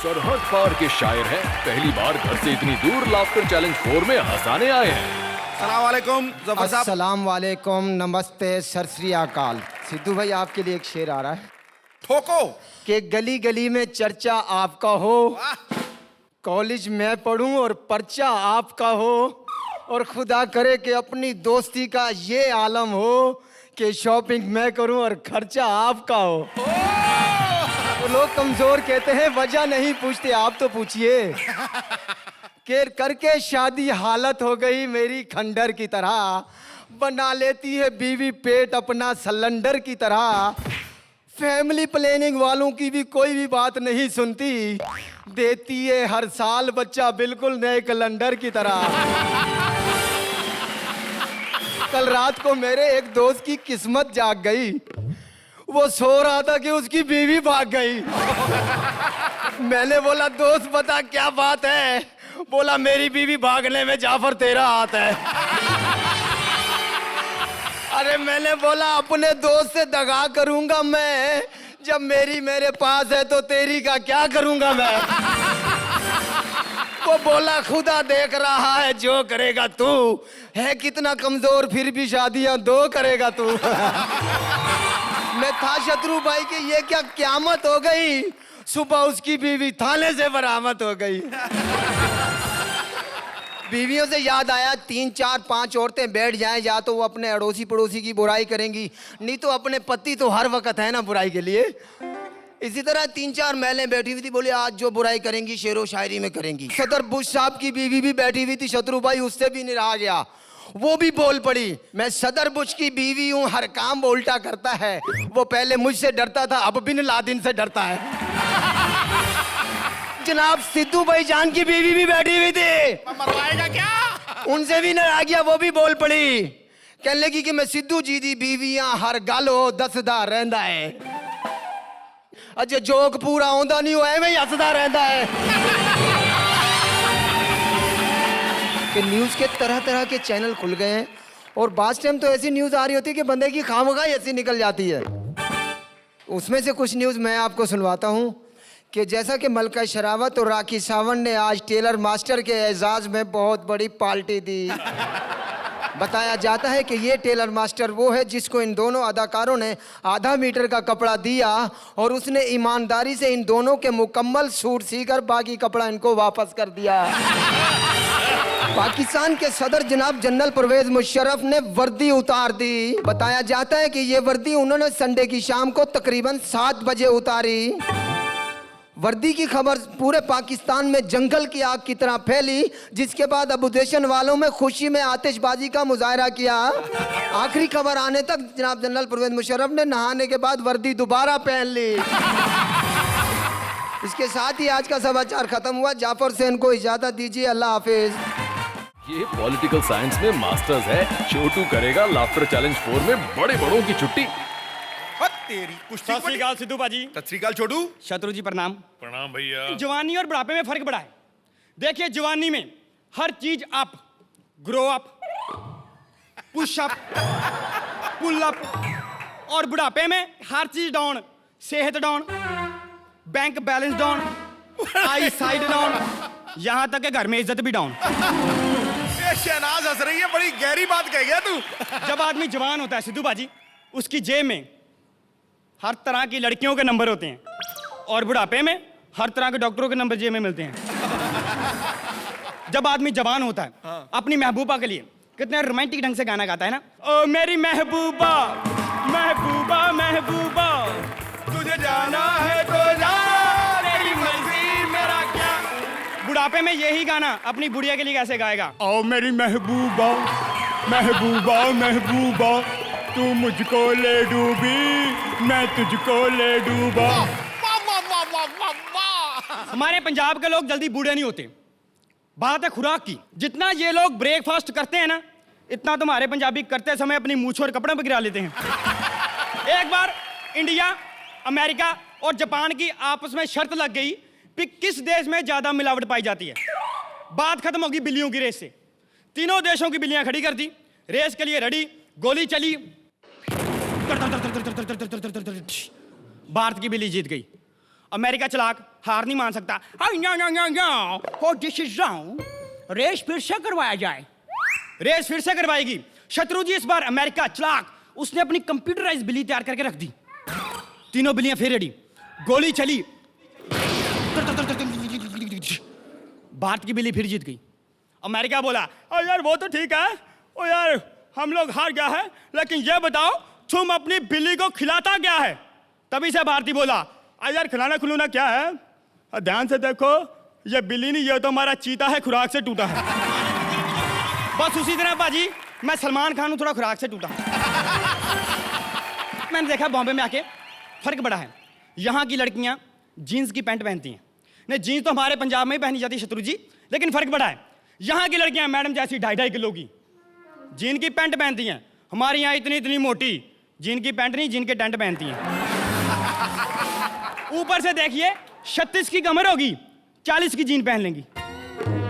सरहद पार के शायर हैं, पहली बार घर से इतनी दूर लाफ्टर चैलेंज 4 में हंसाने आए हैं। सलाम वालेकुम जफर साहब। अस्सलाम वालेकुम, नमस्ते, सत श्री अकाल। सिद्धू भाई आपके लिए एक शेर आ रहा है। ठोको। कि गली गली में चर्चा आपका हो, वाह। कॉलेज में पढ़ूं और पर्चा आपका हो, और खुदा करे कि अपनी दोस्ती का ये आलम हो कि शॉपिंग मैं करूं और खर्चा आपका हो। तो लोग कमजोर कहते हैं, वजह नहीं पूछते, आप तो पूछिए। कि करके शादी हालत हो गई मेरी खंडर की तरह, बना लेती है बीवी पेट अपना सिलेंडर की तरह। फैमिली प्लानिंग वालों की भी कोई भी बात नहीं सुनती, देती है हर साल बच्चा बिल्कुल नए कैलेंडर की तरह। कल रात को मेरे एक दोस्त की किस्मत जाग गई, वो सो रहा था कि उसकी बीवी भाग गई। मैंने बोला दोस्त बता क्या बात है? बोला मेरी बीवी भागने में जाफर तेरा हाथ है। अरे मैंने बोला अपने दोस्त से दगा करूंगा मैं, जब मेरी मेरे पास है तो तेरी का क्या करूंगा मैं? वो बोला खुदा देख रहा है जो करेगा तू, है कितना कमजोर फिर भी शादियां दो करेगा तू। मैं था शत्रु भाई कि ये क्या क्यामत हो गई, सुबह उसकी बीवी थाने से बरामद हो गई। बीवियों से याद आया, 3 4 5 औरतें बैठ जाएं, या तो वो अपने अड़ोसी पड़ोसी की बुराई करेंगी, नहीं तो अपने पति तो हर वक्त है ना बुराई के लिए। इसी तरह 3 4 महिलाएं बैठी हुई थी, बोले आज जो बुराई करेंगी शेरो शायरी में करेंगी। सदर बुश साहब की बीवी भी बैठी हुई थी, शत्रु भाई उससे भी नहीं रहा गया, वो भी बोल पड़ी, मैं सदर बुश की बीवी हूँ, हर काम उल्टा करता है। वो पहले मुझसे डरता था, अब बिन लादिन से डरता है। जनाब सिद्धू भाई जान की बीवी भी बैठी हुई थी, मरवाएगा क्या? उनसे भी न आ गया, वो भी बोल पड़ी, कहने लगी कि मैं सिद्धू जी दी बीवियां हर गल हो दसदा रहंदा है। अजे जोक पूरा आंदा नहीं, एवें ही हसदा रहंदा है। कि न्यूज़ के तरह तरह के चैनल खुल गए हैं, और बास टाइम तो ऐसी न्यूज़ आ रही होती है कि बंदे की खामगाही ऐसी निकल जाती है। उसमें से कुछ न्यूज़ मैं आपको सुनवाता हूँ कि जैसा कि मलका शरावत और राखी सावंत ने आज टेलर मास्टर के एजाज़ में बहुत बड़ी पार्टी दी। बताया जाता है कि ये टेलर मास्टर वो है जिसको इन दोनों अदाकारों ने आधा मीटर का कपड़ा दिया, और उसने ईमानदारी से इन दोनों के मुकम्मल सूट सीकर बाकी कपड़ा इनको वापस कर दिया। पाकिस्तान के सदर जनाब जनरल परवेज मुशर्रफ ने वर्दी उतार दी। बताया जाता है कि ये वर्दी उन्होंने संडे की शाम को तकरीबन 7 बजे उतारी। वर्दी की खबर पूरे पाकिस्तान में जंगल की आग की तरह फैली, जिसके बाद अबुदेशन वालों में खुशी में आतिशबाजी का मुजाहरा किया। आखिरी खबर आने तक जनाब जनरल परवेज मुशर्रफ ने नहाने के बाद वर्दी दोबारा पहन ली। इसके साथ ही आज का समाचार खत्म हुआ। जाफर सेन को इजाजत दीजिए, अल्लाह हाफिज। ये पॉलिटिकल साइंस में मास्टर्स है, छोटू करेगा लाफ्टर चैलेंज 4 में बड़े बड़ों की छुट्टी। तेरी कुश्ती सत श्री अकाल सिद्धू बाजी। सत श्री अकाल छोटू। शत्रु जी प्रणाम। प्रणाम भैया। जवानी और बुढ़ापे में फर्क बड़ा है। देखिए जवानी में हर चीज up, grow up, push up, pull up, और बुढ़ापे में हर चीज डाउन, सेहत down, bank balance down, eyesight down, यहां तक कि घर में इज्जत भी डाउन। ये शहनाज हंस रही है, बड़ी गहरी बात कह गया तू। जब आदमी जवान होता है सिद्धू बाजी, उसकी जेब में हर तरह की लड़कियों के नंबर होते हैं, और बुढ़ापे में हर तरह के डॉक्टरों के नंबर जेब में मिलते हैं। जब आदमी जवान होता है, अपनी महबूबा के लिए कितने रोमांटिक ढंग से गाना गाता है ना, ओ मेरी महबूबा महबूबा महबूबा, तुझे जाना है तो जा, तेरी मर्जी मेरा क्या। बुढ़ापे में यही गाना अपनी बुढ़िया के लिए कैसे गाएगा, ओ मेरी महबूबा महबूबा महबूबा, तू मुझको ले डूबी मैं तुझको ले डूबा। हमारे पंजाब के लोग जल्दी बूढ़े नहीं होते। बात है खुराक की, जितना ये लोग ब्रेकफास्ट करते हैं ना, इतना तुम्हारे पंजाबी करते समय अपनी मूंछों और कपड़ों पर गिरा लेते हैं। एक बार इंडिया, अमेरिका और जापान की आपस में शर्त लग गई कि किस देश में ज्यादा मिलावट पाई जाती है। बात खत्म होगी बिल्लियों की रेस से। तीनों देशों की बिल्लियां खड़ी कर दी, रेस के लिए रेडी, गोली चली, भारत की बिल्ली जीत गई। अमेरिका चलाक हार नहीं मान सकता। हो दिस इज रॉन्ग, रेस फिर से करवाया जाए। रेस फिर से करवाएगी शत्रु जी। इस बार अमेरिका चलाक, उसने अपनी कंप्यूटराइज बिल्ली तैयार करके रख दी। तीनों बिल्लियां फिर रेडी, गोली चली, भारत की बिल्ली फिर जीत गई। अमेरिका बोला ओ यार वो तो ठीक है, ओ यार हम लोग हार गया है, लेकिन ये बताओ तुम अपनी बिल्ली को खिलाता क्या है? तभी से भारती बोला यार खिलाना खिलूना क्या है, ध्यान से देखो ये बिल्ली नहीं, ये तो हमारा चीता है, खुराक से टूटा है। बस उसी तरह बाजी मैं सलमान खान हूं, थोड़ा खुराक से टूटा। मैंने देखा बॉम्बे में आके फर्क बड़ा है। यहाँ की लड़कियां जीन्स की पैंट पहनती हैं। नहीं, जीन्स तो हमारे पंजाब में ही पहनी जाती है शत्रु जी, लेकिन फर्क बड़ा है। यहाँ की लड़कियां मैडम जैसी 2.5 किलो की जीन की पैंट पहनती हैं। हमारे यहाँ इतनी इतनी मोटी जीन की पैंट नहीं, जीन के टेंट पहनती हैं। ऊपर से देखिए 36 की कमर होगी, 40 की जीन पहन लेंगी।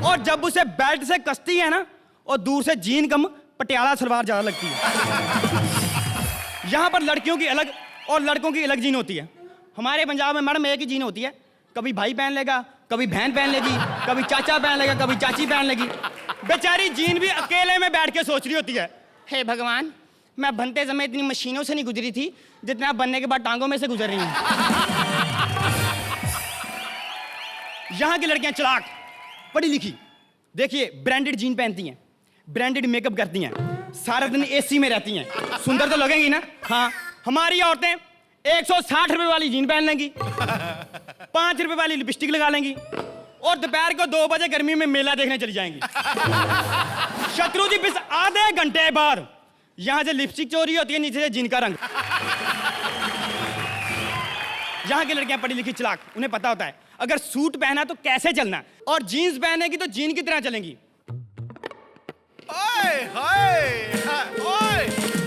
और जब उसे बेल्ट से कसती है ना, और दूर से जीन कम पटियाला सलवार ज्यादा लगती है। यहाँ पर लड़कियों की अलग और लड़कों की अलग जीन होती है। हमारे पंजाब में मैडम एक ही जीन होती है, कभी भाई पहन लेगा, कभी बहन पहन लेगी, कभी चाचा पहन लेगा, कभी चाची पहन लेगी। बेचारी जीन भी अकेले में बैठ के सोच रही होती है, हे भगवान मैं बनते समय इतनी मशीनों से नहीं गुजरी थी जितना बनने के बाद टांगों में से गुजर रही हूँ। यहाँ की लड़कियां चलाक, पढ़ी लिखी, देखिए ब्रांडेड जीन पहनती हैं, ब्रांडेड मेकअप करती हैं, सारा दिन एसी में रहती हैं, सुंदर तो लगेंगी ना। हाँ, हमारी औरतें 160 रुपए वाली जीन पहन लेंगी, 5 रुपए वाली लिपस्टिक लगा लेंगी, और दोपहर को 2 बजे गर्मी में मेला देखने चली जाएंगी। शत्रु जी बस आधे घंटे बाद यहां से लिपस्टिक चोरी होती है, नीचे से जीन का रंग। यहां की लड़कियां पढ़ी लिखी चलाक, उन्हें पता होता है अगर सूट पहना तो कैसे चलना, और जीन्स पहनेगी तो जीन की तरह चलेंगी। ओए हाय, ओए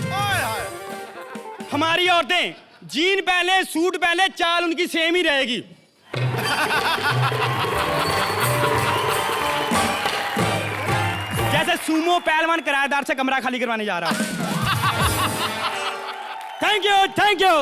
ओए हाय। हमारी औरतें जीन पहले सूट पहले चाल उनकी सेम ही रहेगी। जैसे सूमो पहलवान किराएदार से कमरा खाली करवाने जा रहा है। Thank you, thank you.